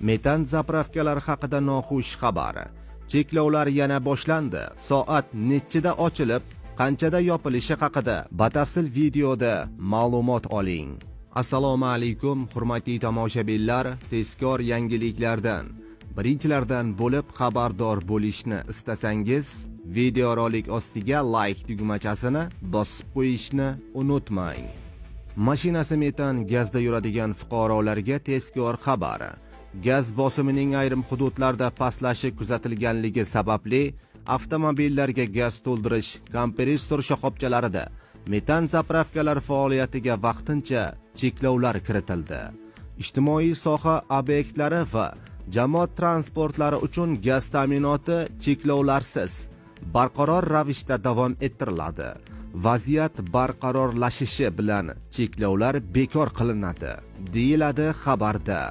Metan zapravkalari haqida noxush xabar. Cheklovlar yana boshlandi. Soat nechida ochilib, qanchada yopilishi haqida batafsil videoda ma'lumot oling. Assalomu alaykum, hurmatli tomoshabinlar, tezkor yangiliklardan, birinchilardan bo'lib xabardor bo'lishni istasangiz, videorolik ostiga like tugmachasini bosib qo'yishni unutmang. Mashinasi metan gazda yuradigan fuqarolarga tezkor xabar. Gaz bosimining ayrim hududlarda pastlashi kuzatilganligi sababli avtomobillarga gaz to'ldirish kompressor shoxobchalarida metan zapravkalari faoliyatiga vaqtincha cheklovlar kiritildi. Ijtimoiy soha obyektlari va jamoat transportlari uchun gaz ta'minoti cheklovlarsiz barqaror ravishda davom ettiriladi. Vaziyat barqarorlashishi bilan cheklovlar bekor qilinadi, deyiladi xabarda.